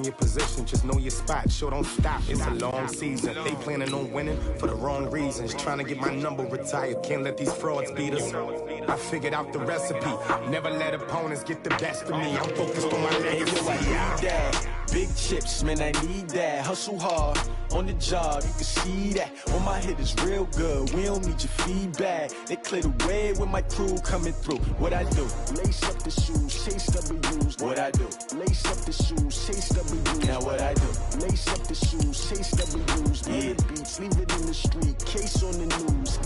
in your position, just know your spot. Sure, don't stop. It's a long season. They planning on winning for the wrong reasons. Trying to get my number retired. Can't let these frauds beat us. I figured out the recipe. Never let opponents get the best of me. I'm focused on my legacy. Big chips, man, I need that. Hustle hard on the job, you can see that. On my hit is real good, we don't need your feedback. They clear the way with my crew coming through. What I do? Lace up the shoes, chase W's. What I do? Lace up the shoes, chase W's. Now what I do? Lace up the shoes, chase W's. Yeah, beats, leave it in the street, case on the news.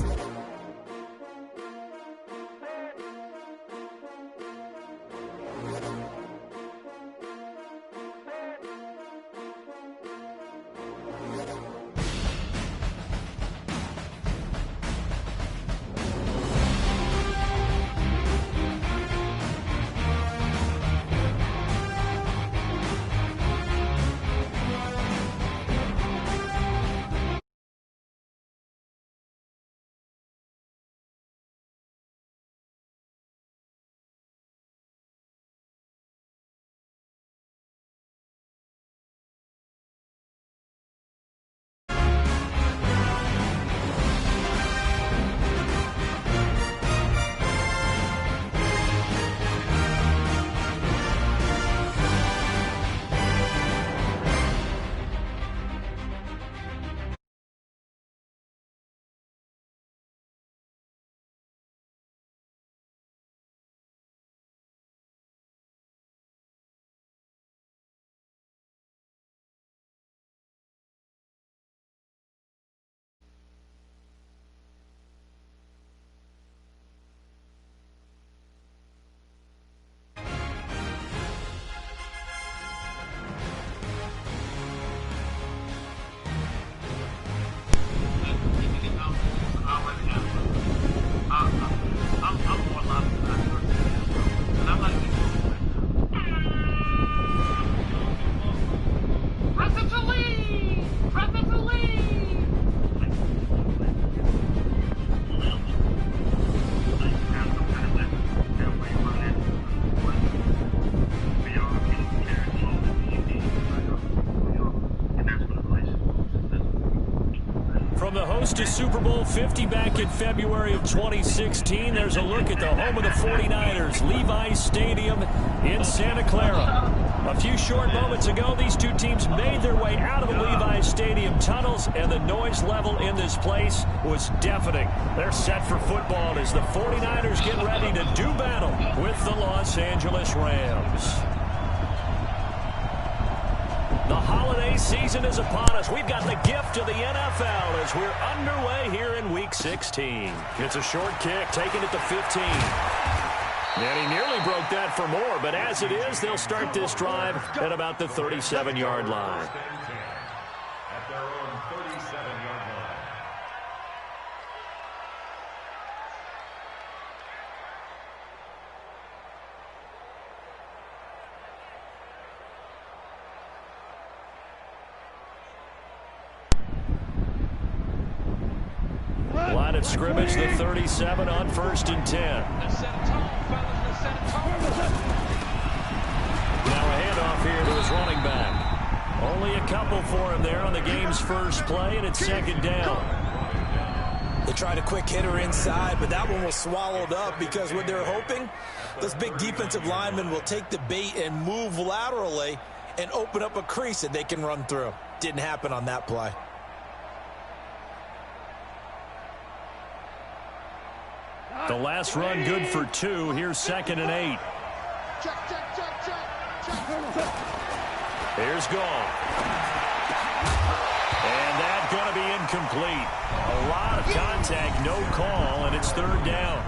To Super Bowl 50 back in February of 2016. There's a look at the home of the 49ers, Levi's Stadium in Santa Clara. A few short moments ago, these two teams made their way out of the Levi's Stadium tunnels, and the noise level in this place was deafening. They're set for football as the 49ers get ready to do battle with the Los Angeles Rams. The holiday season is upon us. We've got the gift of the NFL as we're underway here in Week 16. It's a short kick, taken at the 15. And he nearly broke that for more, but as it is, they'll start this drive at about the 37-yard line. At their own 37-yard line. Line of scrimmage, the 37 on 1st and 10. Now a handoff here to his running back. Only a couple for him there on the game's first play, and it's 2nd down. They tried a quick hitter inside, but that one was swallowed up because what they're hoping, this big defensive lineman will take the bait and move laterally and open up a crease that they can run through. Didn't happen on that play. The last run good for 2. Here's 2nd and 8. Here's Goff. And that's going to be incomplete. A lot of contact, no call, and it's 3rd down.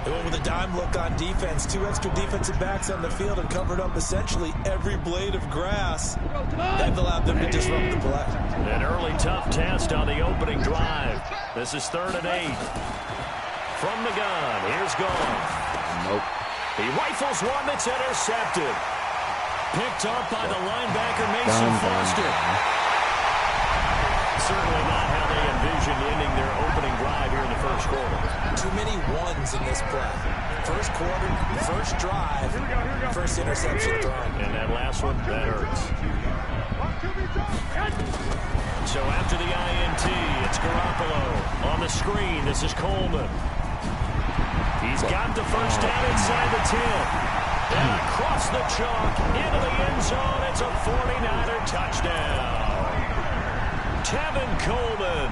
They went with a dime look on defense. 2 extra defensive backs on the field and covered up essentially every blade of grass. That allowed them to disrupt the play. An early tough test on the opening drive. This is 3rd and 8. From the gun, here's Goff. Nope. He rifles one that's intercepted. Picked up by the linebacker, Mason Foster. Certainly not how they envisioned ending their opening drive here in the first quarter. Too many ones in this play. First quarter, first drive, first interception thrown. And that last one, that hurts. Garoppolo on the screen. This is Coleman. He's got the first down inside the 10. And across the chalk into the end zone. It's a 49er touchdown. Tevin Coleman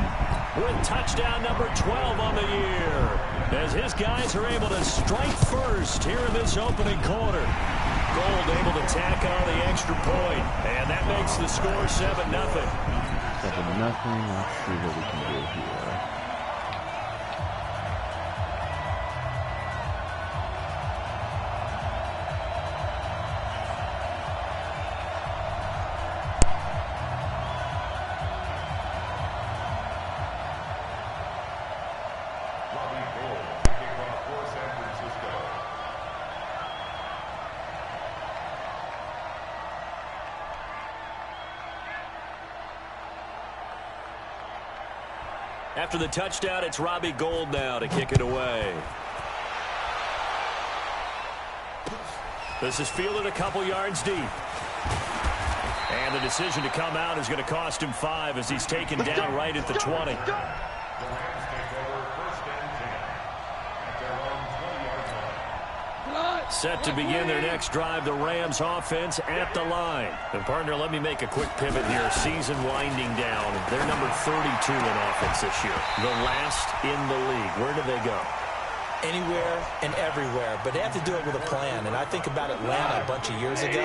with touchdown number 12 on the year, as his guys are able to strike first here in this opening quarter. Gold able to tack on the extra point, and that makes the score 7-0. 7-0. Let's see what we can do here. After the touchdown, it's Robbie Gould now to kick it away. This is fielded a couple yards deep. And the decision to come out is going to cost him 5 as he's taken down right at the 20. Set to begin their next drive, the Rams offense at the line. And partner, let me make a quick pivot here. Season winding down. They're number 32 in offense this year. The last in the league. Where do they go? Anywhere and everywhere, but they have to do it with a plan. And I think about Atlanta a bunch of years ago.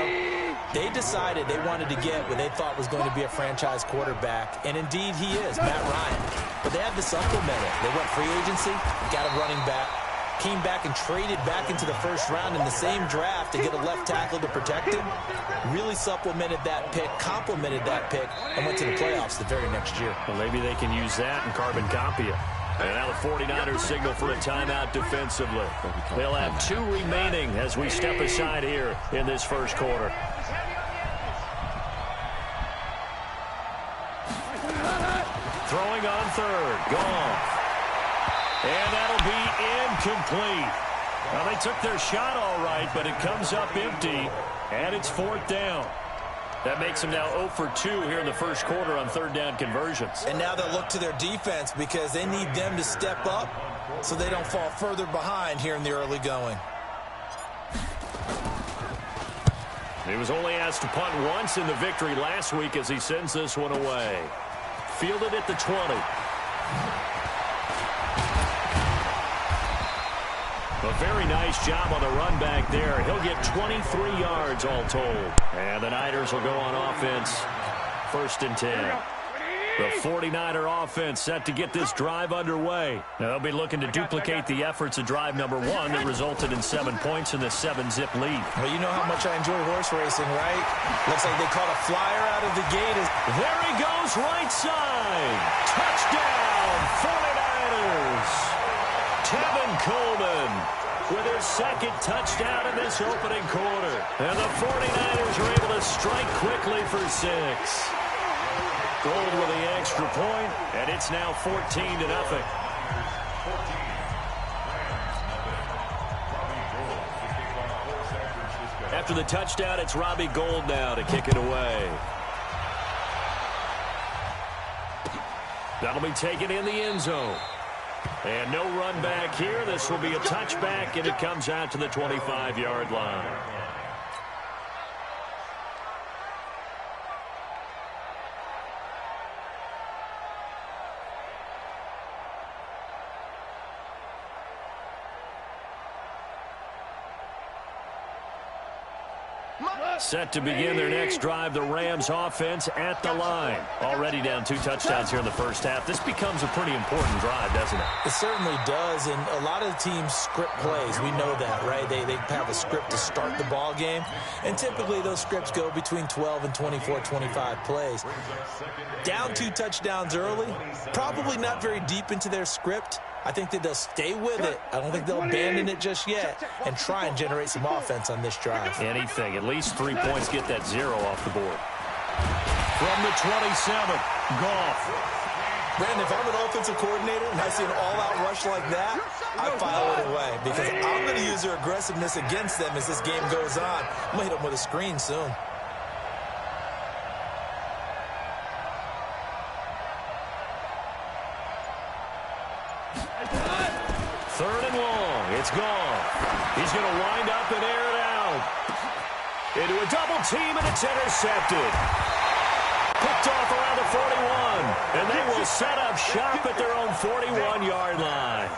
They decided they wanted to get what they thought was going to be a franchise quarterback, and indeed he is, Matt Ryan. But they had to supplement it. They went free agency, got a running back, came back and traded back into the first round in the same draft to get a left tackle to protect him. Really supplemented that pick, complemented that pick, and went to the playoffs the very next year. Well, maybe they can use that and carbon copy it. And now the 49ers signal for a timeout defensively. They'll have 2 remaining as we step aside here in this first quarter. Throwing on third. Goff. And that'll be incomplete. Well, they took their shot all right, but it comes up empty, and it's 4th down. That makes them now 0 for 2 here in the first quarter on third down conversions. And now they'll look to their defense because they need them to step up so they don't fall further behind here in the early going. He was only asked to punt once in the victory last week as he sends this one away. Fielded at the 20. A very nice job on the run back there. He'll get 23 yards all told. And the Niners will go on offense. 1st and 10. The 49er offense set to get this drive underway. Now, they'll be looking to duplicate the efforts of drive number 1 that resulted in 7 points in the 7-zip lead. Well, you know how much I enjoy horse racing, right? Looks like they caught a flyer out of the gate. There he goes, right side. Touchdown, 49ers. Tevin Coleman with his 2nd touchdown in this opening quarter. And the 49ers are able to strike quickly for 6. Gold with the extra point, and it's now 14-0. After the touchdown, it's Robbie Gould now to kick it away. That'll be taken in the end zone. And no run back here. This will be a touchback, and it comes out to the 25-yard line. Set to begin their next drive, the Rams offense at the line. Already down 2 touchdowns here in the first half. This becomes a pretty important drive, doesn't it? It certainly does, and a lot of teams script plays. We know that, right? They have a script to start the ball game, and typically those scripts go between 12 and 24, 25 plays. Down 2 touchdowns early, probably not very deep into their script. I think that they'll stay with it. I don't think they'll abandon it just yet and try and generate some offense on this drive. Anything. At least 3 points, get that 0 off the board. From the 27, Goff. Brandon, if I'm an offensive coordinator and I see an all-out rush like that, I file it away because I'm going to use their aggressiveness against them as this game goes on. I'm going to hit them with a screen soon. Third and long. It's gone. He's going to wind up and air it out. Into a double team, and it's intercepted. Picked off around the 41. And they will set up shop at their own 41-yard line.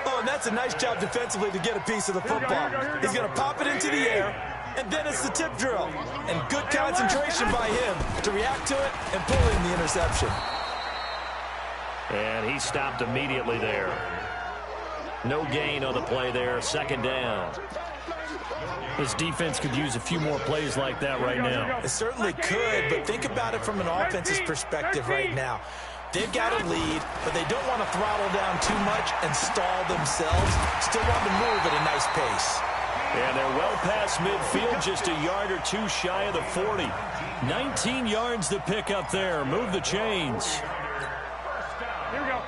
Oh, and that's a nice job defensively to get a piece of the football. He's going to pop it into the air, and then it's the tip drill. And good concentration by him to react to it and pull in the interception. And he stopped immediately there. No gain on the play there. Second down. This defense could use a few more plays like that right now. It certainly could, but think about it from an offense's perspective right now. They've got a lead, but they don't want to throttle down too much and stall themselves. Still want to move at a nice pace. And they're well past midfield, just a yard or two shy of the 40. 19 yards to pick up there. Move the chains. Here we go.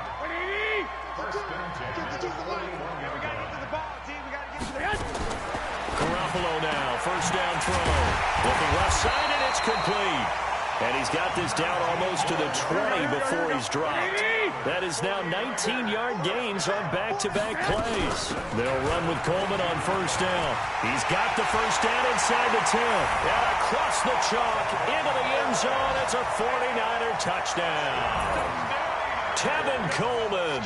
Garoppolo now, first down throw. Looking left side, and it's complete. And he's got this down almost to the 20 before he's dropped. That is now 19-yard gains on back-to-back plays. They'll run with Coleman on first down. He's got the first down inside the 10. And across the chalk, into the end zone. It's a 49er touchdown. Tevin Coleman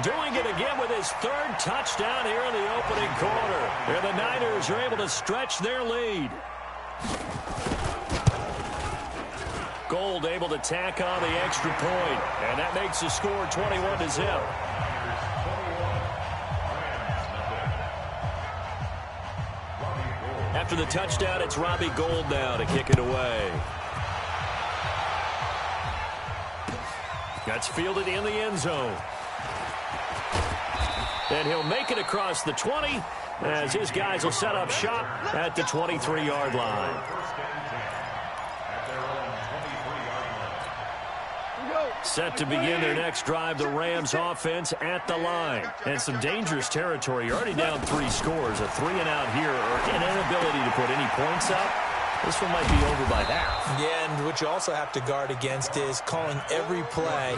doing it again with his third touchdown here in the opening quarter. And the Niners are able to stretch their lead. Gold able to tack on the extra point, and that makes the score 21-0. After the touchdown, it's Robbie Gould now to kick it away. That's fielded in the end zone. And he'll make it across the 20 as his guys will set up shop at the 23-yard line. Set to begin their next drive, the Rams offense at the line. And some dangerous territory. You're already down 3 scores. A 3-and-out here, or an inability to put any points up. This one might be over by half. Yeah, and what you also have to guard against is calling every play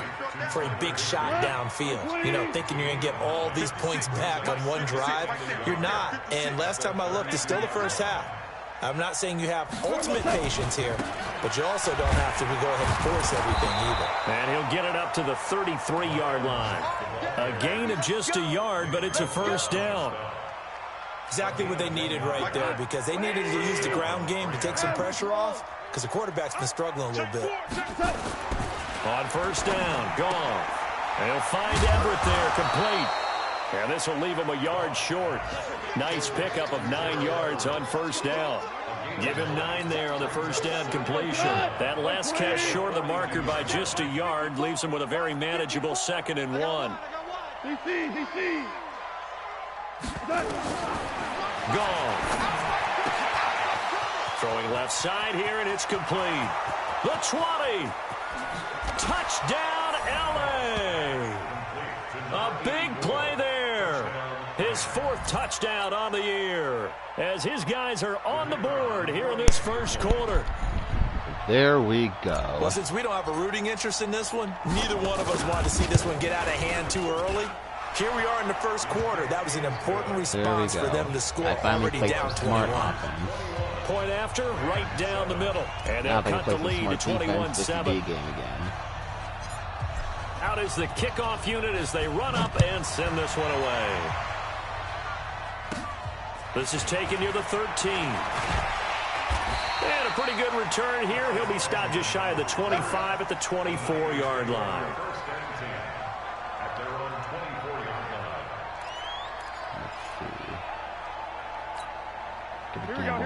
for a big shot downfield. You know, thinking you're going to get all these points back on one drive. You're not. And last time I looked, it's still the first half. I'm not saying you have ultimate patience here, but you also don't have to go ahead and force everything either. And he'll get it up to the 33-yard line. A gain of just a yard, but it's a first down. Exactly what they needed right there, because they needed to use the ground game to take some pressure off, because the quarterback's been struggling a little bit. On first down, gone. And he'll find Everett there, complete. And this will leave him a yard short. Nice pickup of 9 yards on first down. Give him 9 there on the first down completion. That last catch short of the marker by just a yard leaves him with a very manageable 2nd and 1. DC. Gone. Throwing left side here, and it's complete. The 20. Touchdown, LA. A big play there. His 4th touchdown on the year as his guys are on the board here in this first quarter. There we go. Well, since we don't have a rooting interest in this one, neither one of us wanted to see this one get out of hand too early. Here we are in the first quarter. That was an important response for them to score already down 21. Point after, right down the middle. And they'll cut the lead to 21-7. Out is the kickoff unit as they run up and send this one away. This is taken near the 13. And a pretty good return here. He'll be stopped just shy of the 25 at the 24-yard line.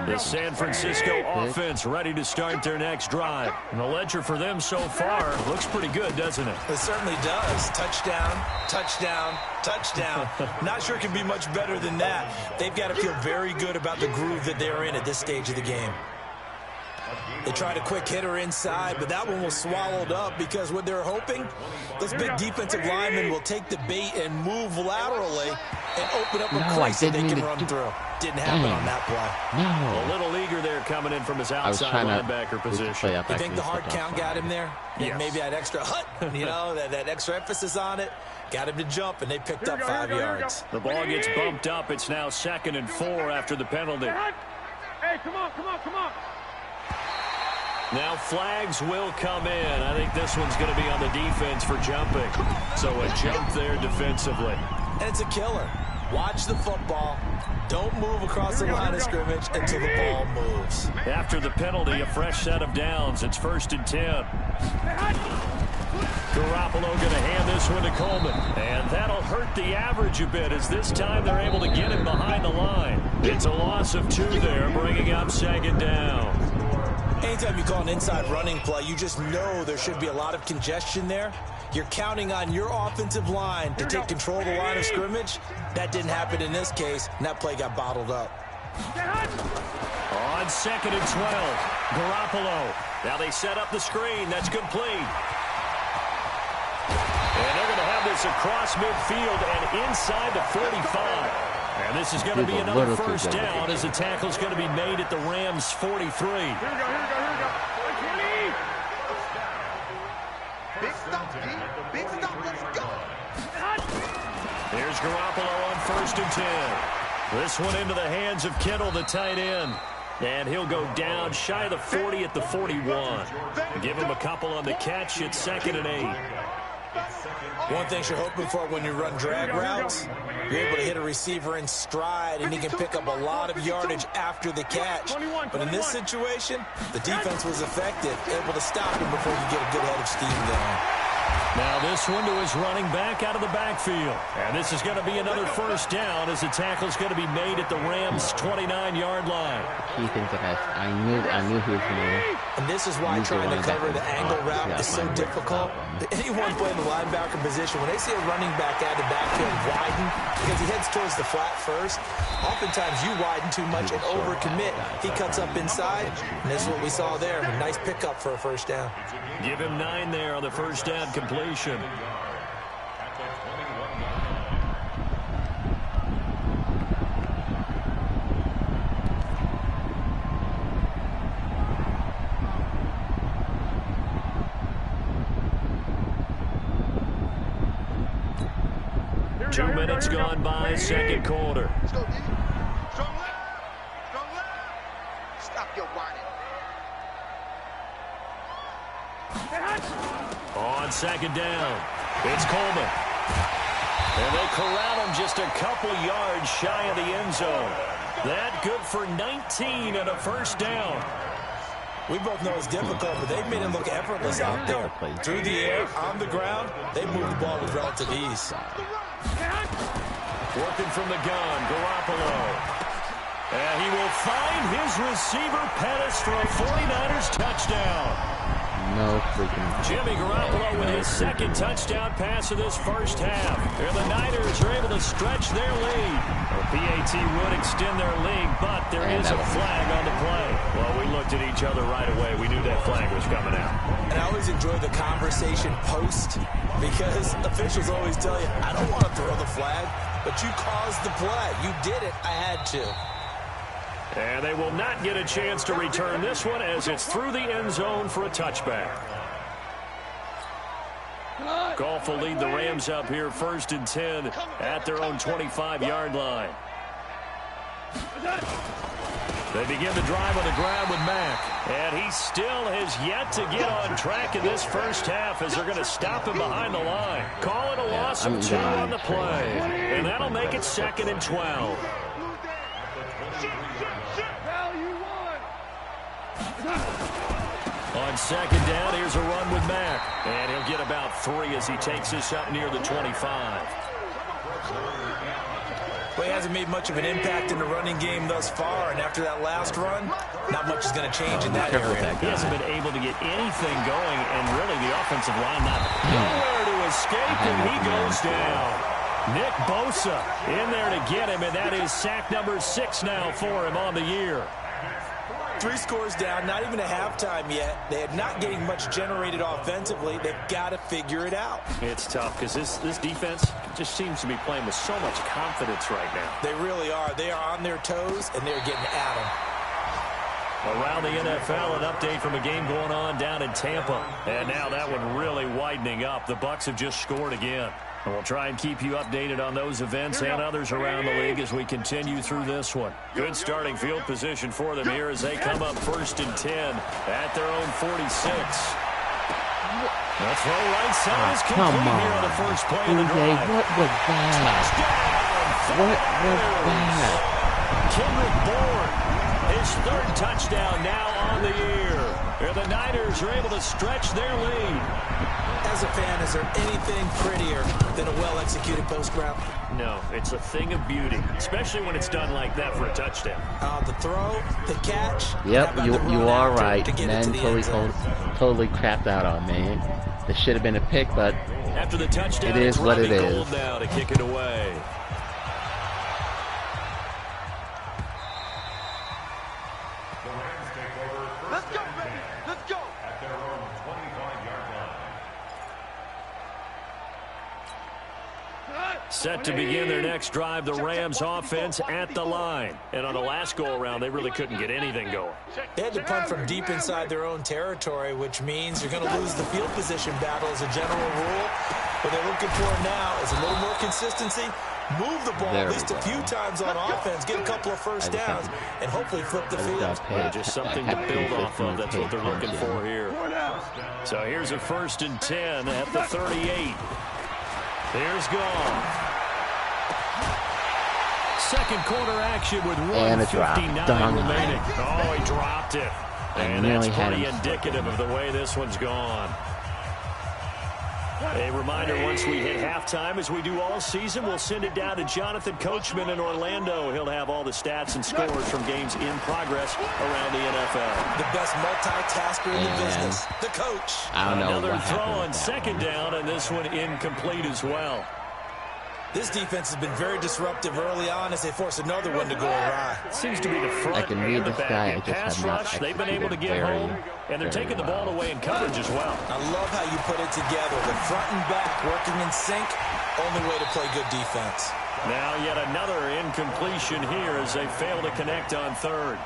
The San Francisco offense ready to start their next drive. And the ledger for them so far looks pretty good, doesn't it? It certainly does. Touchdown, touchdown, touchdown. Not sure it can be much better than that. They've got to feel very good about the groove that they're in at this stage of the game. They tried a quick hitter inside, but that one was swallowed up because what they're hoping, this big defensive lineman will take the bait and move laterally and open up a crease that they can run through. Didn't happen on that play. A little eager there coming in from his outside linebacker position. You think the hard count got him there? Yes. Maybe that extra that extra emphasis on it got him to jump, and they picked up 5 yards. The ball gets bumped up. It's now 2nd and 4 after the penalty. Hey, come on. Now flags will come in. I think this one's going to be on the defense for jumping. So a jump there defensively. And it's a killer. Watch the football. Don't move across the line of scrimmage until the ball moves. After the penalty, a fresh set of downs. It's 1st and 10. Garoppolo going to hand this one to Coleman. And that'll hurt the average a bit as this time they're able to get him behind the line. It's a loss of 2 there, bringing up 2nd down. Anytime you call an inside running play, you just know there should be a lot of congestion there. You're counting on your offensive line to take control of the line of scrimmage. That didn't happen in this case, and that play got bottled up. On 2nd and 12, Garoppolo. Now they set up the screen. That's complete. And they're going to have this across midfield and inside the 45. And this is going to be another 1st down as the tackle's going to be made at the Rams' 43. Here we go. Big stop, let's go. Here's Garoppolo on 1st and 10. This one into the hands of Kittle, the tight end. And he'll go down shy of the 40 at the 41. Give him a couple on the catch. It's 2nd and 8. One thing you're hoping for when you run drag routes, you're able to hit a receiver in stride, and he can pick up a lot of yardage after the catch. But in this situation, the defense was effective, able to stop him before you get a good head of steam going. Now this one to his running back out of the backfield. And this is going to be another 1st down as the tackle's going to be made at the Rams' 29-yard line. Key things that I knew he was going to. And this is why trying to cover the angle route is so difficult. Anyone playing the linebacker position, when they see a running back out of the backfield widen, because he heads towards the flat first, oftentimes you widen too much and overcommit. He cuts up inside, and this is what we saw there. A nice pickup for a 1st down. Give him 9 there on the 1st down completion. Two minutes gone by, 2nd quarter. Strong left. Stop your whining. On 2nd down, it's Coleman. And they corral him just a couple yards shy of the end zone. That good for 19 and a 1st down. We both know it's difficult, but they've made it look effortless out there. Through the air, on the ground, they move the ball with relative ease. Working from the gun, Garoppolo. And he will find his receiver, Pettis, for a 49ers touchdown. No freaking. Jimmy Garoppolo with his 2nd touchdown pass of this 1st half. And the Niners are able to stretch their lead. The PAT would extend their lead, but there is a flag on the play. Well, we looked at each other right away. We knew that flag was coming out. And I always enjoy the conversation post, because officials always tell you, I don't want to throw the flag, but you caused the play. You did it. I had to. And they will not get a chance to return this one as it's through the end zone for a touchback. Goff will lead the Rams up here 1st and 10 at their own 25-yard line. They begin the drive on the ground with Mack. And he still has yet to get on track in this 1st half as they're going to stop him behind the line. Call it a loss of 2 on the play. And that'll make it 2nd and 12. On 2nd down, here's a run with Mack. And he'll get about 3 as he takes this up near the 25. Well, he hasn't made much of an impact in the running game thus far, and after that last run, not much is going to change in that area. He hasn't been able to get anything going, and really the offensive line not nowhere to escape, and he goes down. Nick Bosa in there to get him, and that is sack number 6 now for him on the year. 3 scores down, not even a halftime yet. They're not getting much generated offensively. They've got to figure it out. It's tough because this defense just seems to be playing with so much confidence right now. They really are. They are on their toes, and they're getting at them. Around the NFL, an update from a game going on down in Tampa. And now that one really widening up. The Bucs have just scored again. And we'll try and keep you updated on those events and others around the league as we continue through this one. Good starting field position for them here as they come up 1st and 10 at their own 46. The throw right side is complete here on the first play of the drive. What was that? What was that? Kendrick Bourne. His 3rd touchdown now on the year. And the Niners are able to stretch their lead. As a fan, is there anything prettier than a well-executed post route? No, it's a thing of beauty, especially when it's done like that for a touchdown. The throw, the catch. Yep, you are right. Man, totally crapped out on me. This should have been a pick, but after the touchdown, it is what it is. Now to kick it away. Let's go, baby. Let's go. At their own 25-yard line. Set to begin their next drive, the Rams offense at the line. And on the last go-around, they really couldn't get anything going. They had to punt from deep inside their own territory, which means you're going to lose the field position battle as a general rule. What they're looking for now is a little more consistency, move the ball at least a few times on offense, get a couple of first downs, and hopefully flip the field. Just something to build off of. That's what they're looking for here. So here's a 1st and 10 at the 38. Here's Goff. Second quarter action with 1:59 remaining. Oh, he dropped it. And that's pretty indicative of the way this one's gone. A reminder, once we hit halftime, as we do all season, we'll send it down to Jonathan Coachman in Orlando. He'll have all the stats and scores from games in progress around the NFL. The best multitasker in the business, the coach. I don't know. Another throw on 2nd down, and this one incomplete as well. This defense has been very disruptive early on as they force another one to go awry. Seems to be the front I can read and the this back. guy. In pass rush, they've been able to get home, and they're taking the ball away in coverage as well. I love how you put it together. The front and back working in sync, only way to play good defense. Now yet another incompletion here as they fail to connect on 3rd.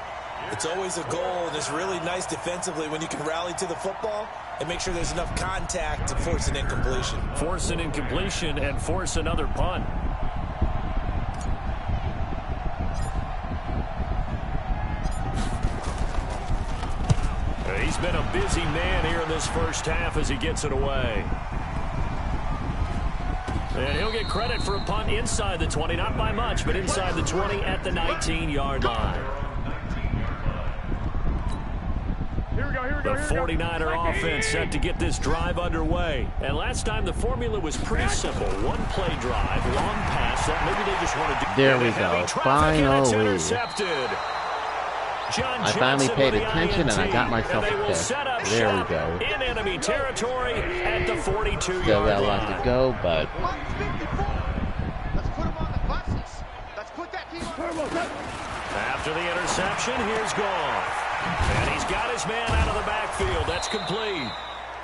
It's always a goal, and it's really nice defensively when you can rally to the football and make sure there's enough contact to force an incompletion. Force an incompletion and force another punt. He's been a busy man here in this first half as he gets it away. And he'll get credit for a punt inside the 20, not by much, but inside the 20 at the 19-yard line. The 49er offense set to get this drive underway. And last time the formula was pretty simple. One play drive, long pass that maybe they just want to do. There we go. Finally. I finally paid attention and I got myself a pick. There we go. In enemy territory at the 42-yard line. Still got a lot to go, but Let's put them on the buses. Let's put that team on. After the interception, here's Goff. And he's got his man out of the backfield. That's complete.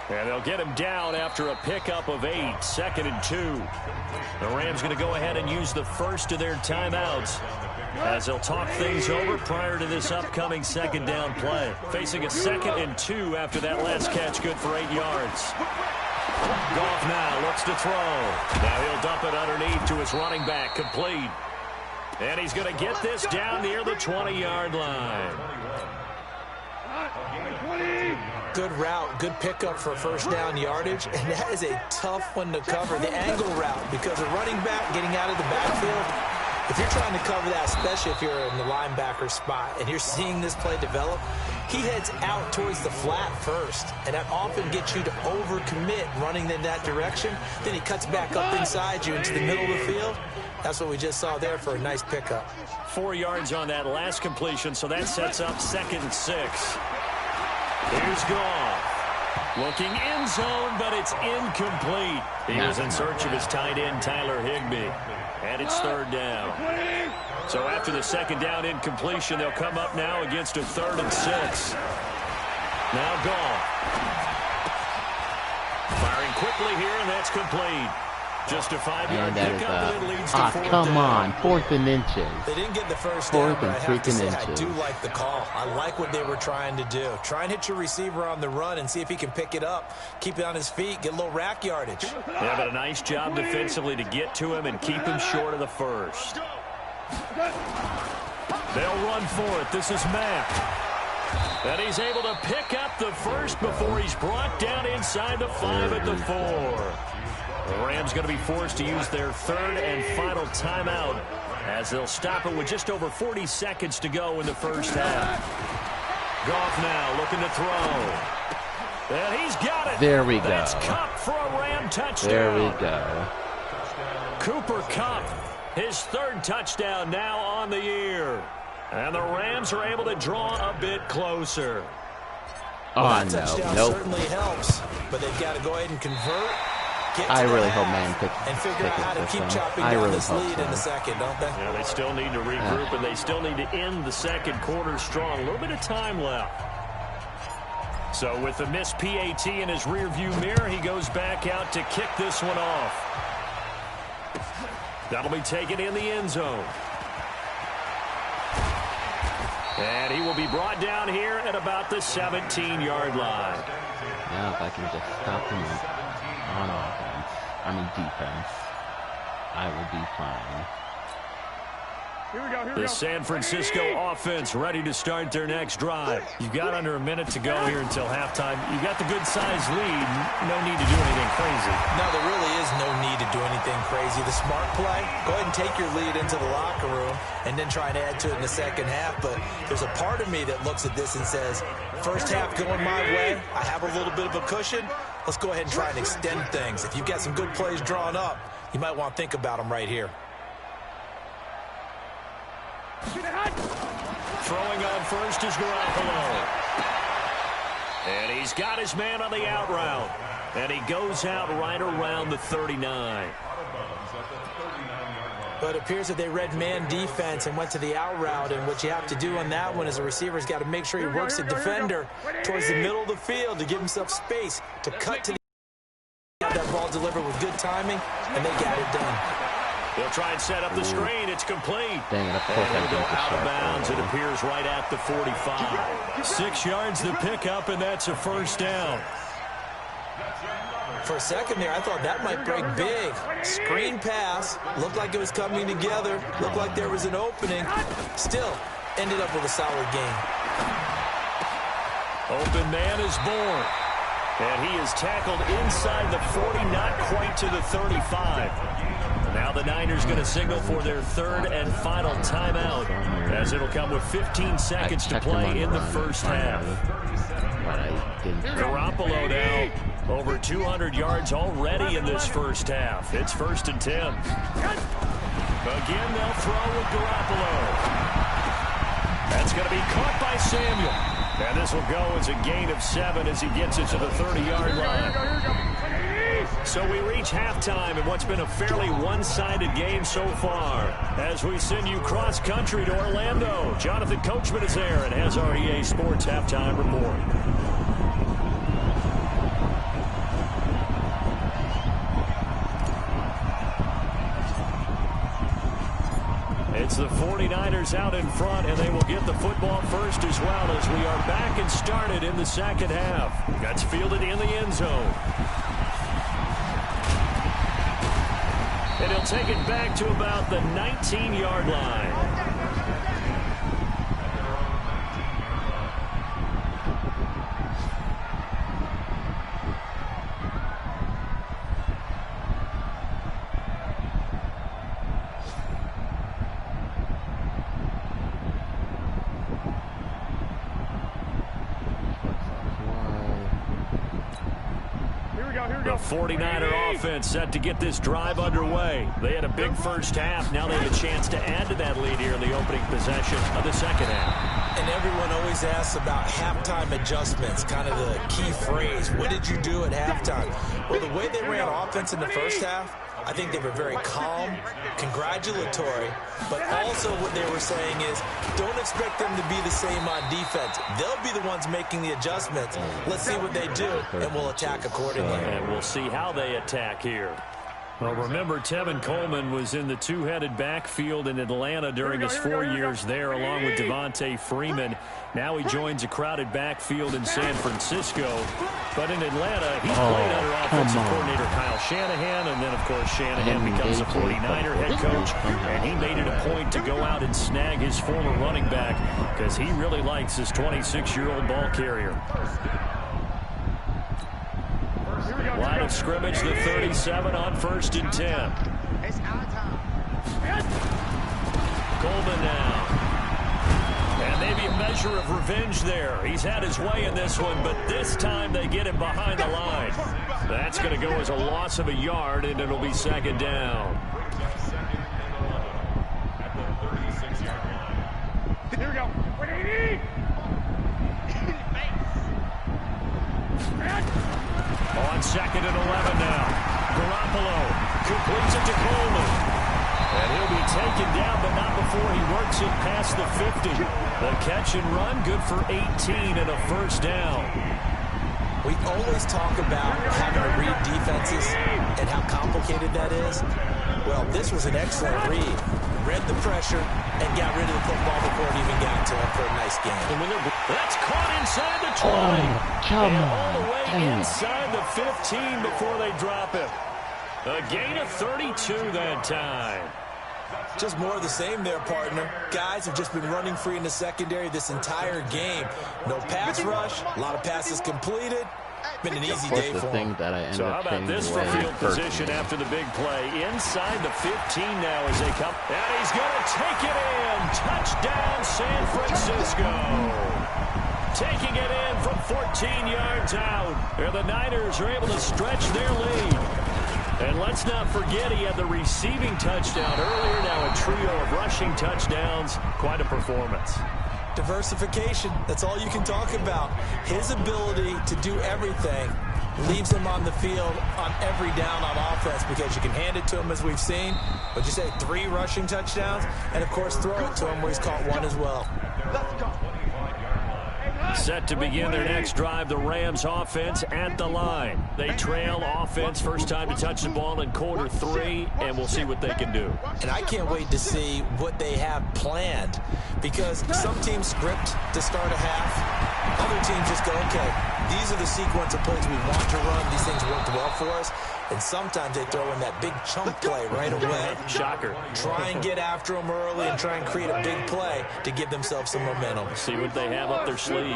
And they'll get him down after a pickup of 8, 2nd and 2. The Rams going to go ahead and use the first of their timeouts as they'll talk things over prior to this upcoming 2nd down play. Facing a 2nd and 2 after that last catch, good for 8 yards. Goff now looks to throw. Now he'll dump it underneath to his running back, complete. And he's going to get this down near the 20-yard line. Good route, good pickup for first down yardage, and that is a tough one to cover, the angle route, because a running back getting out of the backfield, if you're trying to cover that, especially if you're in the linebacker spot and you're seeing this play develop, he heads out towards the flat first, and that often gets you to overcommit running in that direction. Then he cuts back up inside you into the middle of the field. That's what we just saw there for a nice pickup. 4 yards on that last completion, so that sets up 2nd and 6. Here's Goff. Looking end zone, but it's incomplete. He was in search of his tight end, Tyler Higbee. And it's 3rd down. So after the second down incompletion, they'll come up now against a 3rd and 6. Now Gall. Firing quickly here, and that's complete. Just a 5-yard pickup, and it leads to 4th come down. on, 4th and inches. They didn't get the first down, but I have to say I inches. do like the call. I like what they were trying to do. Try and hit your receiver on the run and see if he can pick it up. Keep it on his feet, get a little rack yardage. Yeah, but a nice job defensively to get to him and keep him short of the first. They'll run for it. This is Mack. And he's able to pick up the first before he's brought down inside the 5 at the 4. The Rams going to be forced to use their 3rd and final timeout as they'll stop it with just over 40 seconds to go in the first half. Goff now looking to throw. And he's got it. There we go. That's Kupp for a Ram touchdown. There we go. Cooper Kupp, his 3rd touchdown now on the year. And the Rams are able to draw a bit closer. Oh, Touchdown no. certainly helps, but they've got to go ahead and convert. I really hope Man picks and figure out how to keep chopping I down really this hope lead so. in the second, don't they? Yeah, they still need to regroup, and they still need to end the second quarter strong. A little bit of time left. So with the missed PAT in his rearview mirror, he goes back out to kick this one off. That'll be taken in the end zone. And he will be brought down here at about the 17-yard line. Now if I can just stop him on offense, defense, I will be fine. The San Francisco offense ready to start their next drive. You've got under a minute to go here until halftime. You've got the good-sized lead. No need to do anything crazy. No, there really is no need to do anything crazy. The smart play, go ahead and take your lead into the locker room and then try and add to it in the second half. But there's a part of me that looks at this and says, first half going my way, I have a little bit of a cushion. Let's go ahead and try and extend things. If you've got some good plays drawn up, you might want to think about them right here. Throwing on first is Garoppolo. And he's got his man on the out route. And he goes out right around the 39. But it appears that they read man defense and went to the out route. And what you have to do on that one is a receiver's got to make sure he works the defender towards the middle of the field to give himself space to cut to the have that ball delivered with good timing, and they got it done. They'll try and set up the screen. It's complete. Dang it, of course and I it'll go did the out of short bounds. It throw. appears right at the 45. 6 yards the pickup, and that's a first down. For a second there, I thought that might break big. Screen pass. Looked like it was coming together. Looked like there was an opening. Still, ended up with a solid game. Open man is born. And he is tackled inside the 40, not quite to the 35. Now the Niners going to signal for their third and final timeout, as it'll come with 15 seconds to play in the first half. Garoppolo now over 200 yards already in this first half. It's 1st and 10. Again, they'll throw with Garoppolo. That's going to be caught by Samuel. And this will go as a gain of 7 as he gets it to the 30-yard line. So we reach halftime in what's been a fairly one-sided game so far. As we send you cross-country to Orlando, Jonathan Coachman is there and has our EA Sports halftime report. It's the 49ers out in front, and they will get the football first as well as we are back and started in the second half. That's fielded in the end zone. And he'll take it back to about the 19-yard line. The 49er offense set to get this drive underway. They had a big first half. Now they have a chance to add to that lead here in the opening possession of the second half. And everyone always asks about halftime adjustments, kind of the key phrase. What did you do at halftime? Well, the way they ran offense in the first half, I think they were very calm, congratulatory, but also what they were saying is don't expect them to be the same on defense. They'll be the ones making the adjustments. Let's see what they do, and we'll attack accordingly. And we'll see how they attack here. Well, remember, Tevin Coleman was in the two-headed backfield in Atlanta during his 4 years there, along with Devontae Freeman. Now he joins a crowded backfield in San Francisco. But in Atlanta, he played under offensive coordinator Kyle Shanahan, and then, of course, Shanahan becomes a 49er head coach, and he made it a point to go out and snag his former running back because he really likes his 26-year-old ball carrier. Line of scrimmage, the 37 on 1st and 10. It's our time. Coleman now. And maybe a measure of revenge there. He's had his way in this one, but this time they get him behind the line. That's going to go as a loss of a yard, and it'll be 2nd down. Here we go. What do you need? On 2nd and 11 now. Garoppolo completes it to Coleman. And he'll be taken down, but not before he works it past the 50. The catch and run, good for 18 and a 1st down. We always talk about having to read defenses and how complicated that is. Well, this was an excellent read. Read the pressure and got rid of the football before it even got to him for a nice game. That's caught inside the 20. And all the way inside the 15 before they drop him. A gain of 32 that time. Just more of the same there, partner. Guys have just been running free in the secondary this entire game. No pass rush, a lot of passes completed. Been an easy day for him. So how about this for field position after the big play? Inside the 15 now as they come. And he's going to take it in. Touchdown, San Francisco. Taking it in from 14 yards out. And the Niners are able to stretch their lead. And let's not forget he had the receiving touchdown earlier. Now a trio of rushing touchdowns. Quite a performance. Diversification, that's all you can talk about. His ability to do everything leaves him on the field on every down on offense because you can hand it to him as we've seen. But you say 3 rushing touchdowns, and of course throw it to him where he's caught 1 as well. Let's go. Set to begin their next drive, the Rams offense at the line. They trail offense, first time to touch the ball in quarter 3, and we'll see what they can do. And I can't wait to see what they have planned because some teams script to start a half. Other teams just go, okay, these are the sequence of plays we want to run. These things worked well for us. And sometimes they throw in that big chunk play right away. Shocker. Try and get after them early and try and create a big play to give themselves some momentum. See what they have up their sleeve.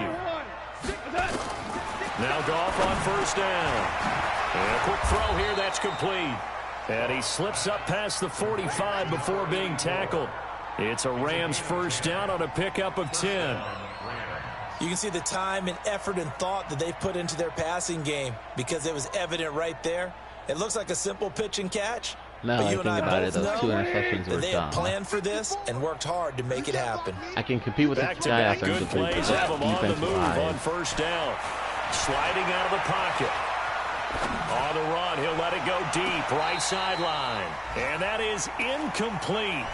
Now Goff on 1st down. And a quick throw here, that's complete. And he slips up past the 45 before being tackled. It's a Rams 1st down on a pickup of 10. You can see the time and effort and thought that they put into their passing game because it was evident right there. It looks like a simple pitch and catch. No, but you and I both those know 2 interceptions that were they dumb. had planned for this and worked hard to make it happen. I can compete with this guy Back-to-back good offensively, plays but have him on the defensive move on line. 1st down. Sliding out of the pocket. On the run, he'll let it go deep, right sideline. And that is incomplete.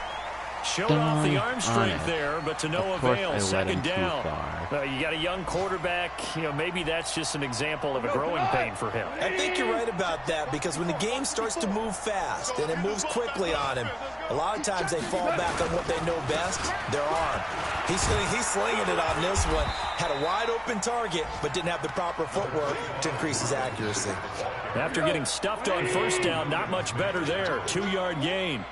Showed off the arm strength there, but to no avail. 2nd down. You got a young quarterback. You know, maybe that's just an example of a growing pain for him. I think you're right about that because when the game starts to move fast and it moves quickly on him, a lot of times they fall back on what they know best, their arm. He's slinging it on this one. Had a wide open target, but didn't have the proper footwork to increase his accuracy. After getting stuffed on 1st down, not much better there. 2-yard gain.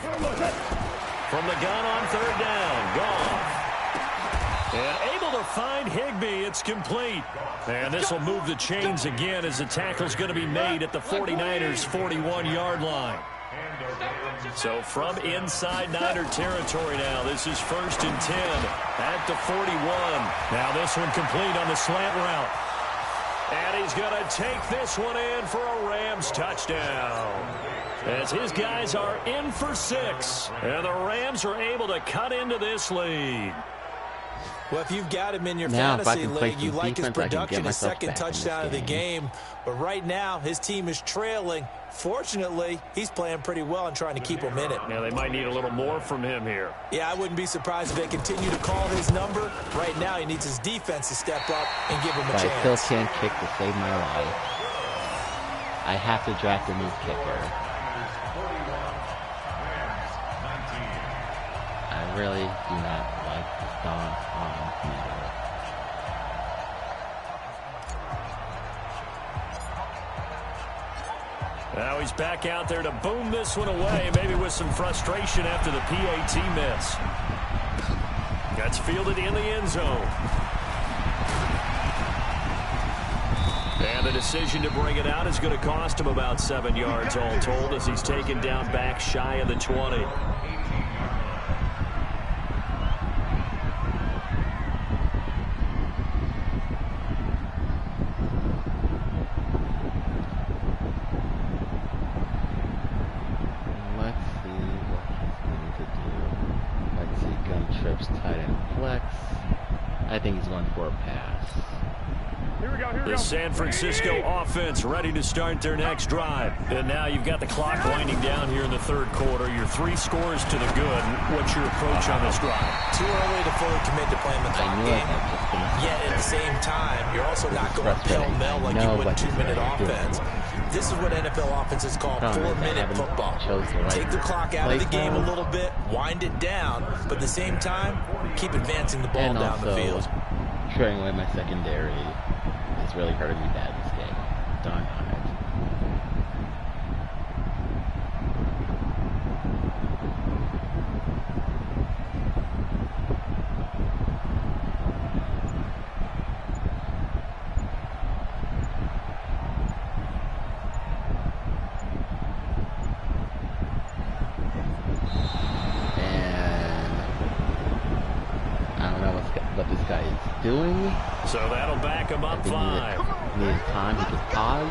From the gun on 3rd down, Goff. And able to find Higbee, it's complete. And this will move the chains again as the tackle's going to be made at the 49ers' 41-yard line. So from inside Niner territory now, this is 1st and 10 at the 41. Now this one complete on the slant route. And he's going to take this one in for a Rams touchdown. As his guys are in for 6. And the Rams are able to cut into this lead. Well, if you've got him in your Now, fantasy league, you like his defense, I can production, get his myself second back in touchdown of this the game. game. But right now, his team is trailing. Fortunately, he's playing pretty well and trying to keep him in it. Now, they might need a little more from him here. Yeah, I wouldn't be surprised if they continue to call his number. Right now, he needs his defense to step up and give him a But chance. I still can't kick to save my life. I have to draft a new kicker. I really do not like the stance on Peter. Now he's back out there to boom this one away, maybe with some frustration after the PAT miss. That's fielded in the end zone. And the decision to bring it out is going to cost him about 7 yards all told as he's taken down back shy of the 20. I think he's going for a pass. The San Francisco offense ready to start their next drive. And now you've got the clock winding down here in the third quarter. Your 3 scores to the good. What's your approach on this drive? Too early to fully commit to playing the clock game. Yet at the same time, you're also not going pell-mell like you would 2-minute offense. This is what NFL offenses call 4-minute football. Take the clock out of the game a little bit, wind it down, but at the same time, keep advancing the ball down the field. Trading away my secondary is really hurting me bad this game. Darn on it. Doing. So that'll back him up 5. He needs time. He can pause.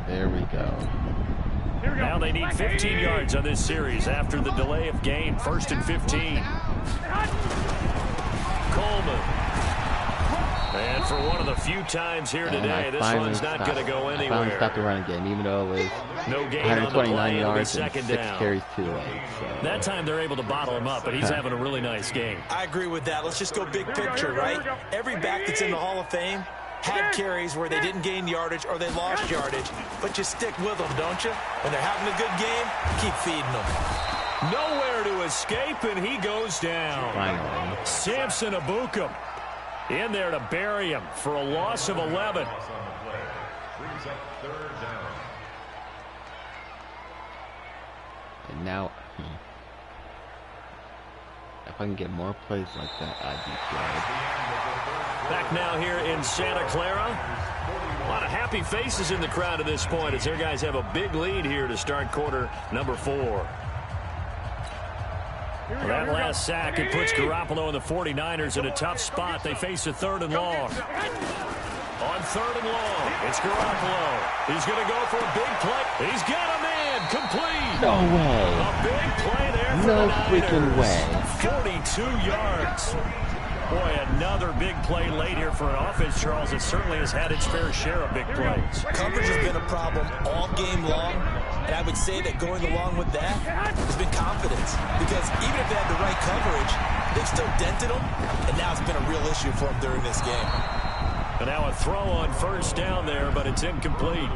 There we go. Now they need 15 yards on this series after the delay of game. 1st and 15. Coleman. And for one of the few times here today, this one's not going to go anywhere. I finally stopped the running game, even though it was no gain 129 yards and second 6 down. carries too late. So. That time they're able to bottle him up, but he's having a really nice game. I agree with that. Let's just go big picture, right? Every back that's in the Hall of Fame had carries where they didn't gain yardage or they lost yardage, but you stick with them, don't you? When they're having a good game, keep feeding them. Nowhere to escape, and he goes down. Finally. Samson Abukum in there to bury him for a loss of 11. And now, if I can get more plays like that, I'd be glad. Back now here in Santa Clara. A lot of happy faces in the crowd at this point as their guys have a big lead here to start quarter number 4. That last sack, it puts Garoppolo and the 49ers in a tough spot. They face a 3rd and long. On 3rd and long, it's Garoppolo. He's going to go for a big play. He's got a man complete. No way. A big play there for no the Niners. Freaking way. 42 yards. Boy, another big play late here for an offense, Charles, that certainly has had its fair share of big plays. Coverage has been a problem all game long, and I would say that going along with that has been confidence. Because even if they had the right coverage, they've still dented them, and now it's been a real issue for them during this game. And now a throw on 1st down there, but it's incomplete.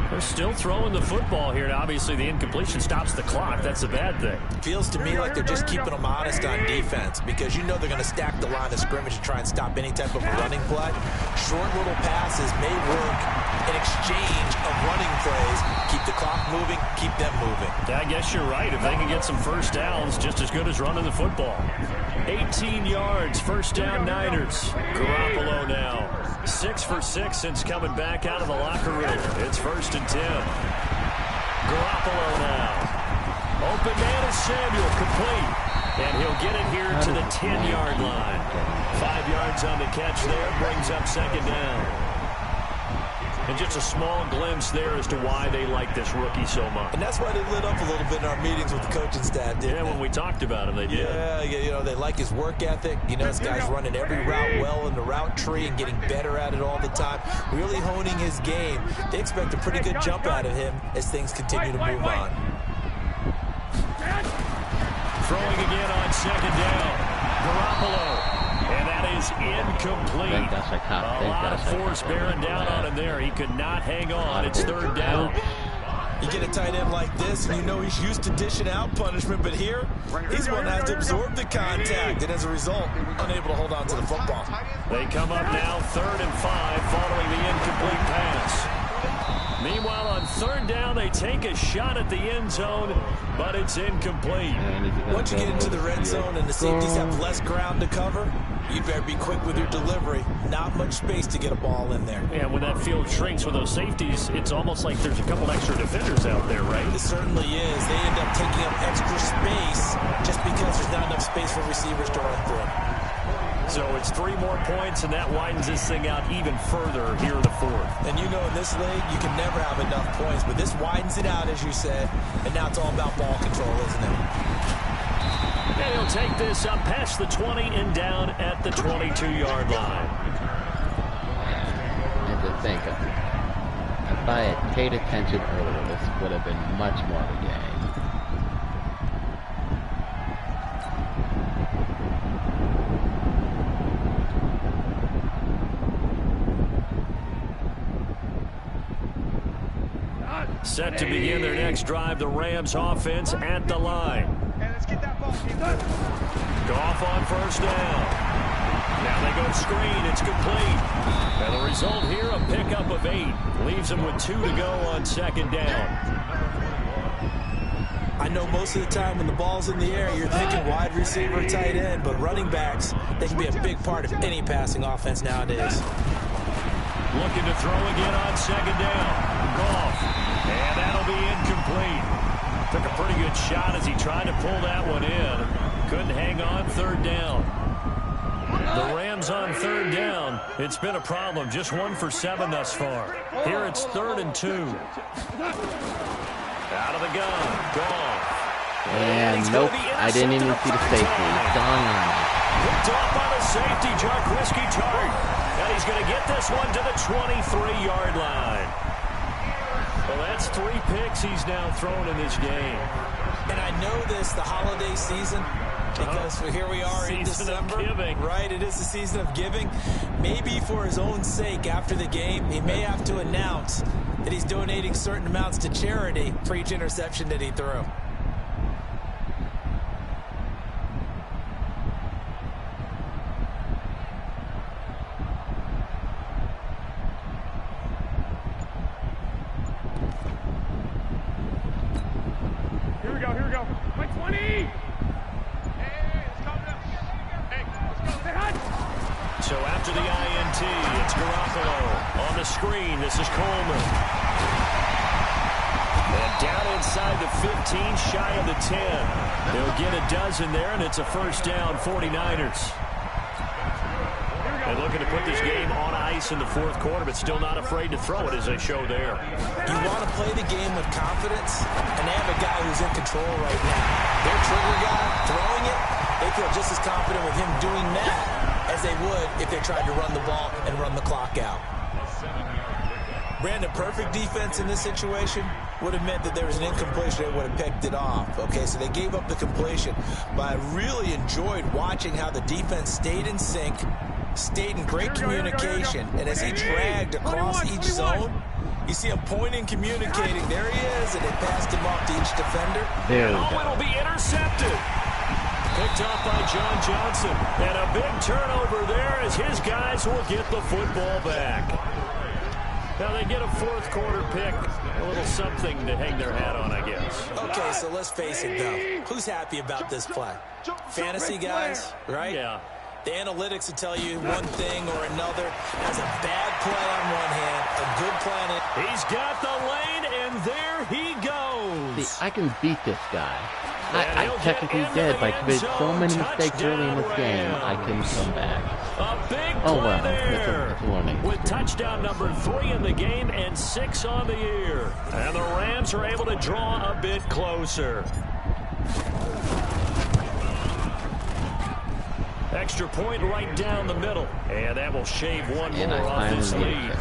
They're still throwing the football here. Now, obviously, the incompletion stops the clock. That's a bad thing. Feels to me like they're just keeping them honest on defense because you know they're going to stack the line of scrimmage and try and stop any type of a running play. Short little passes may work in exchange of running plays. Keep the clock moving, keep them moving. I guess you're right. If they can get some 1st downs, just as good as running the football. 18 yards, 1st down Niners. Garoppolo now. 6 for 6 since coming back out of the locker room. It's 1st and 10. Garoppolo now. Open man is Samuel, complete. And he'll get it here to the 10-yard line. 5 yards on the catch there, brings up 2nd down. And just a small glimpse there as to why they like this rookie so much. And that's why they lit up a little bit in our meetings with the coaching staff, didn't they? When we talked about him, they did. Yeah, you know, they like his work ethic. You know, this guy's running every route well in the route tree and getting better at it all the time, really honing his game. They expect a pretty good jump out of him as things continue to move on. Throwing again on second down. Garoppolo. And that is incomplete. A lot of force bearing down on him there. He could not hang on. It's third down. You get a tight end like this, and you know he's used to dishing out punishment, but here, he's one that has to absorb the contact, and as a result, unable to hold on to the football. They come up now 3rd and 5 following the incomplete pass. Meanwhile, on third down, they take a shot at the end zone, but it's incomplete. Once you get into the red zone and the safeties have less ground to cover, you better be quick with your delivery. Not much space to get a ball in there. Yeah, when that field shrinks with those safeties, it's almost like there's a couple extra defenders out there, right? It certainly is. They end up taking up extra space just because there's not enough space for receivers to run through. So it's 3 more points, and that widens this thing out even further here in the 4th. And you know in this league, you can never have enough points, but this widens it out, as you said, and now it's all about ball control, isn't it? And he'll take this up past the 20 and down at the 22-yard line. And to think, if I had paid attention earlier, this would have been much more of a game. Set to begin their next drive, the Rams offense at the line. Goff on first down. Now they go screen. It's complete. And the result here, a pickup of 8. Leaves them with 2 to go on second down. I know most of the time when the ball's in the air, you're thinking wide receiver, tight end, but running backs, they can be a big part of any passing offense nowadays. Looking to throw again on second down. Goff. And that'll be incomplete. Took a pretty good shot as he tried to pull that one in. Couldn't hang on third down. The Rams on third down. It's been a problem. Just 1 for 7 thus far. Here it's 3rd and 2. Out of the gun. Goff. And nope, I didn't even see the safety. It's gone. Picked off by the safety, Jarkowski Tart. And he's going to get this one to the 23-yard line. Well, that's 3 picks he's now thrown in this game. And I know this, the holiday season, because here we are in December. Right, it is the season of giving. Maybe for his own sake, after the game, he may have to announce that he's donating certain amounts to charity for each interception that he threw. Here we go. My 20! Hey, let's calm down. Hey, let's go. Say hi. So after the INT, it's Garoppolo. On the screen, this is Coleman. And down inside the 15, shy of the 10. They'll get a dozen there, and it's a first down, 49ers. They're looking to put this game on ice in the 4th quarter, but still not afraid to throw it as they show there. You want to play the game with confidence, and they have a guy who's in control right now. Their trigger guy throwing it, they feel just as confident with him doing that as they would if they tried to run the ball and run the clock out. Brandon, perfect defense in this situation would have meant that there was an incompletion that would have picked it off. Okay, so they gave up the completion, but I really enjoyed watching how the defense stayed in sync, stayed in great communication, and as he dragged across each zone, you see him pointing, communicating. There he is, and they passed him off to each defender. It'll be intercepted. Picked off by John Johnson. And a big turnover there as his guys will get the football back. Now they get a 4th quarter pick. A little something to hang their hat on, I guess. Okay, so let's face it, though. Who's happy about this play? Fantasy guys, right? Yeah. The analytics will tell you one thing or another. Has a bad play on one hand, a good play on it. He's got the lane, and there he goes. See, I can beat this guy. I technically did, but I committed so many mistakes early in this game, I couldn't come back. A big play there with touchdown number 3 in the game and 6 on the year. And the Rams are able to draw a bit closer. Extra point right down the middle. And that will shave one more off this lead.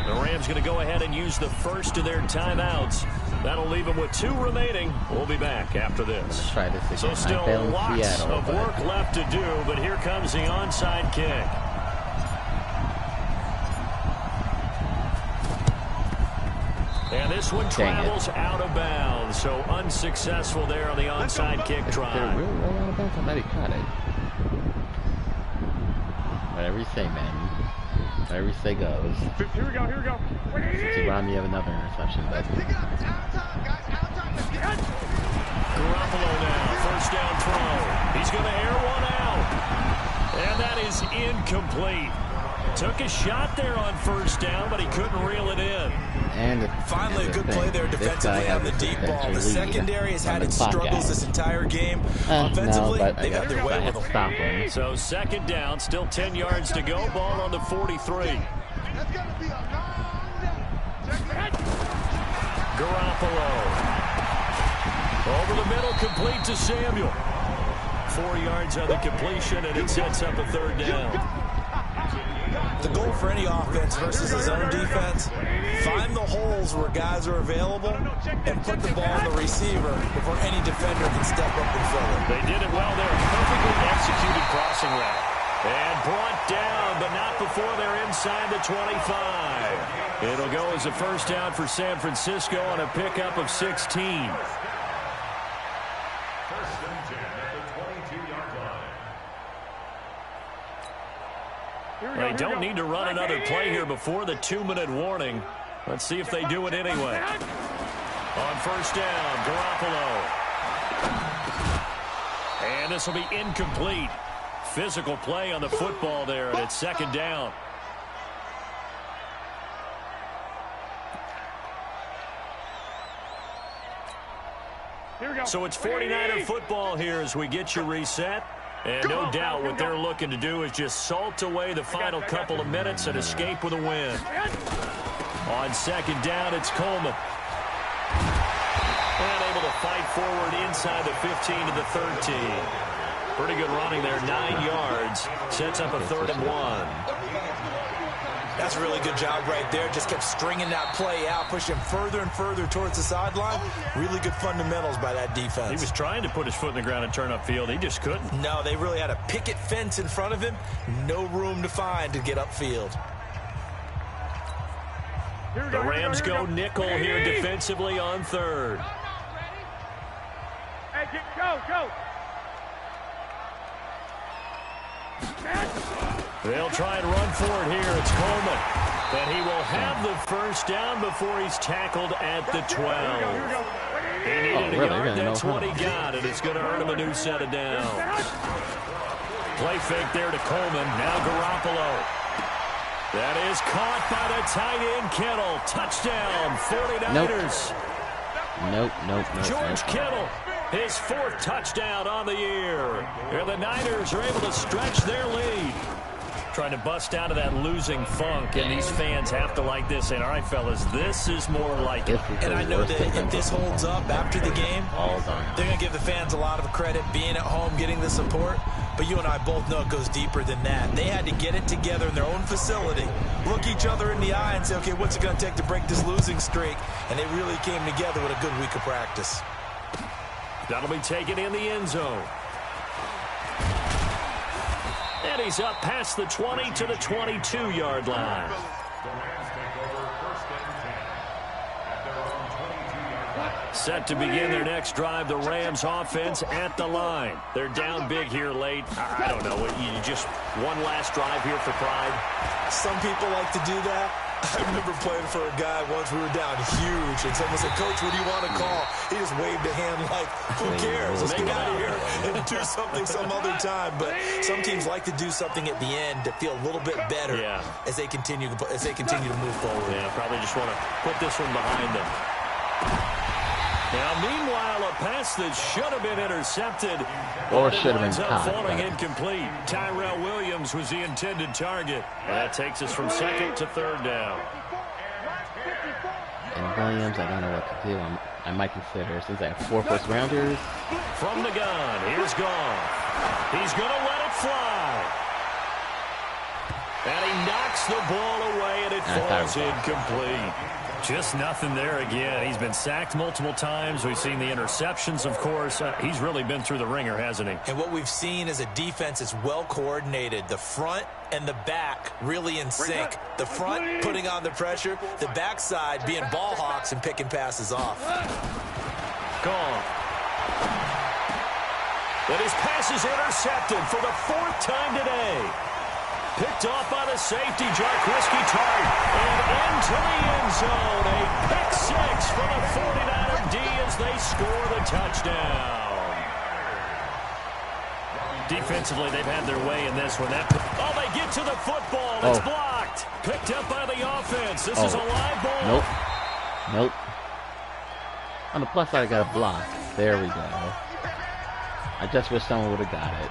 The Rams going to go ahead and use the first of their timeouts. That'll leave them with 2 remaining. We'll be back after this. Try this again. So still lots of work left to do, but here comes the onside kick. And this one travels out of bounds, so unsuccessful there on the onside kick try. Did it really roll out of bounds? I might have caught it. Whatever you say, man. Whatever you say goes. Here we go, here we go. Since you remind me of another interception, but... Garoppolo now, first down throw. He's going to air one out. And that is incomplete. Took a shot there on first down, but he couldn't reel it in. And finally, a good play there defensively on the deep ball. The secondary has had its struggles this entire game. Offensively, they got their way with them. So second down, still 10 yards to go. Ball on the 43. Garoppolo. Over the middle, complete to Samuel. 4 yards on the completion, and it sets up a third down. The goal for any offense versus his own defense, find the holes where guys are available and put the ball on the receiver before any defender can step up and fill it. They did it well there. Perfectly executed crossing route. And brought down, but not before they're inside the 25. It'll go as a first down for San Francisco on a pickup of 16. They don't need to run another play here before the 2-minute warning. Let's see if they do it anyway. On first down, Garoppolo. And this will be incomplete. Physical play on the football there, and it's second down. So it's 49er football here as we get you reset. And no doubt what they're looking to do is just salt away the final couple of minutes and escape with a win. On second down, it's Coleman. And able to fight forward inside the 15 to the 13. Pretty good running there, 9 yards. Sets up a 3rd and 1. That's a really good job right there. Just kept stringing that play out, pushing further and further towards the sideline. Really good fundamentals by that defense. He was trying to put his foot in the ground and turn upfield. He just couldn't. No, they really had a picket fence in front of him. No room to find to get upfield. The Rams go nickel here defensively on 3rd. Hey, go. They'll try and run for it here. It's Coleman. And he will have the first down before he's tackled at the 12. He needed a yard. That's what he got, and it's going to earn him a new set of downs. Play fake there to Coleman. Now Garoppolo. That is caught by the tight end, Kittle. Touchdown, 49ers. Nope. George Kittle, his 4th touchdown on the year. And the Niners are able to stretch their lead. Trying to bust out of that losing funk, and these fans have to like this. And all right, fellas, this is more like it. And I know that if this holds up after the game, they're going to give the fans a lot of credit being at home, getting the support. But you and I both know it goes deeper than that. They had to get it together in their own facility, look each other in the eye and say, okay, what's it going to take to break this losing streak? And they really came together with a good week of practice. That'll be taken in the end zone. And he's up past the 20 to the 22-yard line. Set to begin their next drive, the Rams offense at the line. They're down big here late. I don't know, you just one last drive here for pride. Some people like to do that. I remember playing for a guy once, we were down huge, and someone said, Coach, what do you want to call? He just waved a hand like, who cares? Let's get out of here and do something some other time. But some teams like to do something at the end to feel a little bit better as they continue to move forward. Yeah, probably just want to put this one behind them. Now, meanwhile, a pass that should have been intercepted. Or should have been caught. Falling incomplete. Tyrell Williams was the intended target. And that takes us from second to third down. And Williams, I don't know what to do. I might consider, since I have 4 first-rounders. From the gun, here's Goff. He's going to let it fly. And he knocks the ball away, and it falls incomplete. Just nothing there again. He's been sacked multiple times. We've seen the interceptions, of course. He's really been through the ringer, hasn't he? And what we've seen is a defense that's well coordinated. The front and the back really in sync. The front putting on the pressure. The backside being ball hawks and picking passes off. Gone. But his pass is intercepted for the 4th time today. Picked off by the safety, Jarquiski Tart, and into the end zone. A pick 6 for the 49er D as they score the touchdown. Defensively, they've had their way in this one. They get to the football. It's blocked. Picked up by the offense. This is a live ball. Nope. On the plus side, I got a block. There we go. I just wish someone would have got it.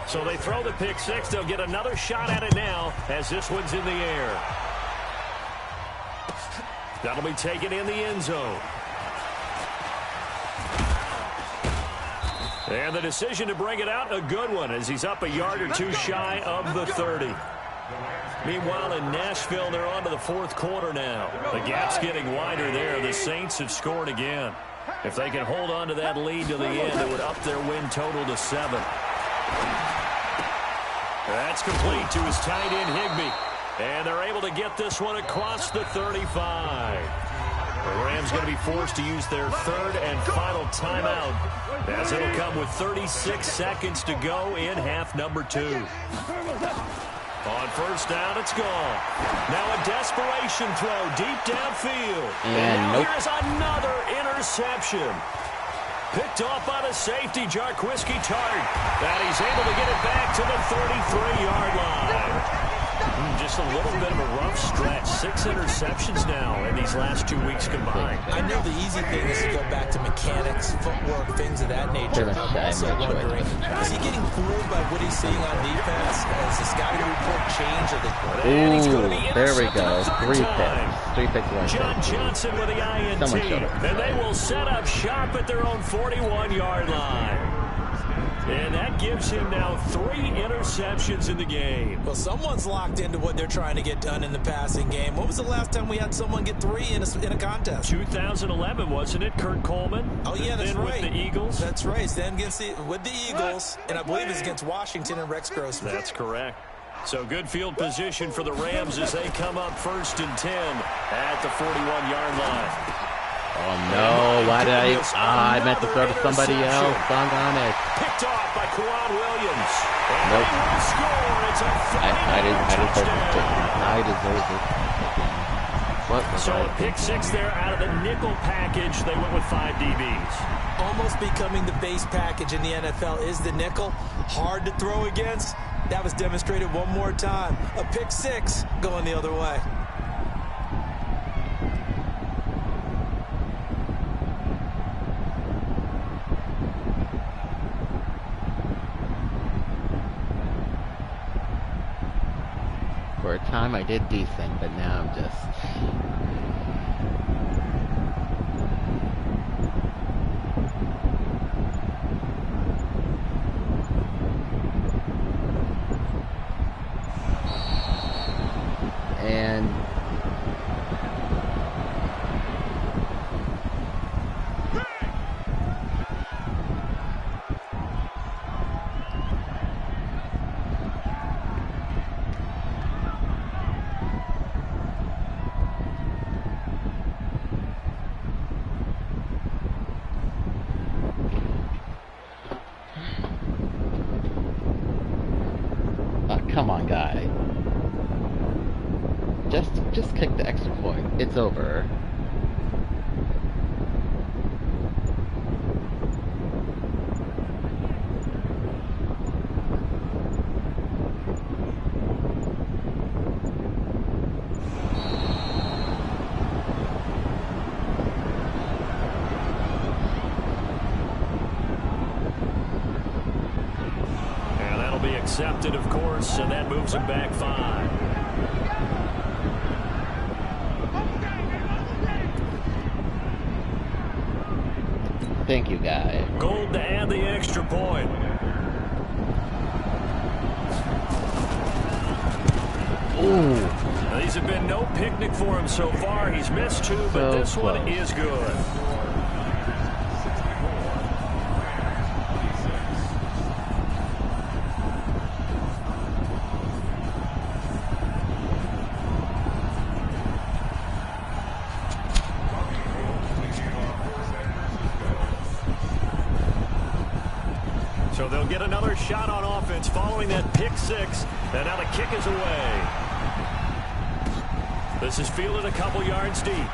So they throw the pick 6. They'll get another shot at it now as this one's in the air. That'll be taken in the end zone. And the decision to bring it out, a good one, as he's up a yard or 2 shy of the 30. Meanwhile, in Nashville, they're on to the 4th quarter now. The gap's getting wider there. The Saints have scored again. If they can hold on to that lead to the end, it would up their win total to 7. That's complete to his tight end, Higbee. And they're able to get this one across the 35. The Rams going to be forced to use their 3rd and final timeout, as it'll come with 36 seconds to go in half number 2. On first down, it's gone. Now a desperation throw deep downfield. And now here's another interception. Picked off by the safety, Jarquiski Tart. And he's able to get it back to the 33-yard line. Just a little bit of a rough stretch. 6 interceptions now in these last 2 weeks combined. I know the easy thing is to go back to mechanics, footwork, things of that nature. I'm also wondering, is he getting fooled by what he's seeing on defense? Has the scouting report changed? Ooh, there we go. 3 picks. 3 picks right John Johnson with the INT. And they will set up shop at their own 41-yard line. And that gives him now 3 interceptions in the game. Well, someone's locked into what they're trying to get done in the passing game. When was the last time we had someone get 3 in a contest? 2011, wasn't it? Kurt Coleman? Oh, yeah, that's right. With the Eagles? That's right. Then with the Eagles, and I believe it's against Washington and Rex Grossman. That's correct. So good field position for the Rams as they come up 1st and 10 at the 41-yard line. Oh, no. Why did I meant to throw to somebody else. Dong on it. Picked off by Quan Williams. Nope. It's a I deserve it. What was so a pick 6 there out of the nickel package. They went with 5 DBs. Almost becoming the base package in the NFL is the nickel. Hard to throw against. That was demonstrated one more time. A pick 6 going the other way. For a time I did decent, but now I'm just... And... come on, guy. Just kick the extra point. It's over. intercepted, of course, and that moves him back 5. Thank you, guys. Gold to add the extra point. Ooh. These have been no picnic for him so far. He's missed 2, but this one is good. So they'll get another shot on offense following that pick 6. And now the kick is away. This is fielded a couple yards deep.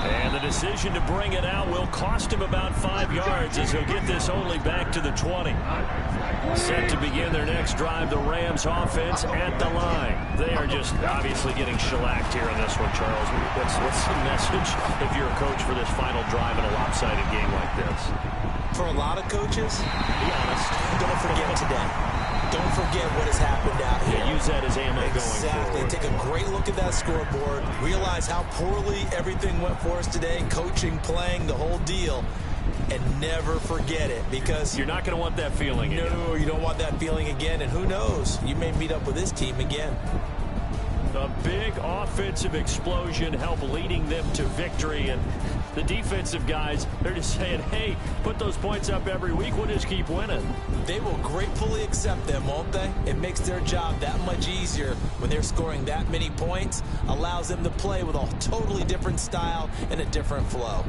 And the decision to bring it out will cost him about 5 yards as he'll get this only back to the 20. Set to begin their next drive, the Rams offense at the line. They are just obviously getting shellacked here in this one, Charles. What's the message if you're a coach for this final drive in a lopsided game like this? For a lot of coaches, Be honest. don't forget today. Don't forget what has happened out here. Yeah, use that as ammo going Exactly. forward. Take a great look at that scoreboard. Realize how poorly everything went for us today. Coaching, playing, the whole deal. And never forget it, because You're not going to want that feeling again. no, you don't want that feeling again. And who knows? You may meet up with this team again. A big offensive explosion helped leading them to victory, and the defensive guys, they're just saying, hey, put those points up every week, we'll just keep winning. They will gratefully accept them, won't they? It makes their job that much easier when they're scoring that many points, allows them to play with a totally different style and a different flow.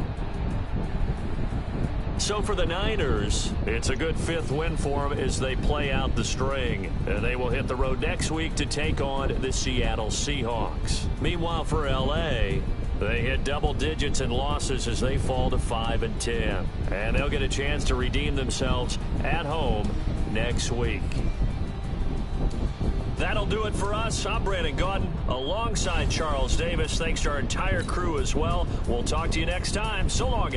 So for the Niners, it's a good 5th win for them as they play out the string. And they will hit the road next week to take on the Seattle Seahawks. Meanwhile, for L.A., they hit double digits in losses as they fall to 5-10. And they'll get a chance to redeem themselves at home next week. That'll do it for us. I'm Brandon Gaudin alongside Charles Davis. Thanks to our entire crew as well. We'll talk to you next time. So long.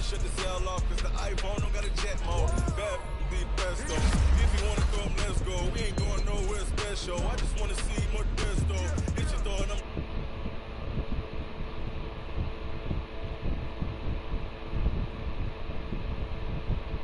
Shut the cell off, cause the iPhone don't got a jet mode. Bad, be the best though. If you wanna throw them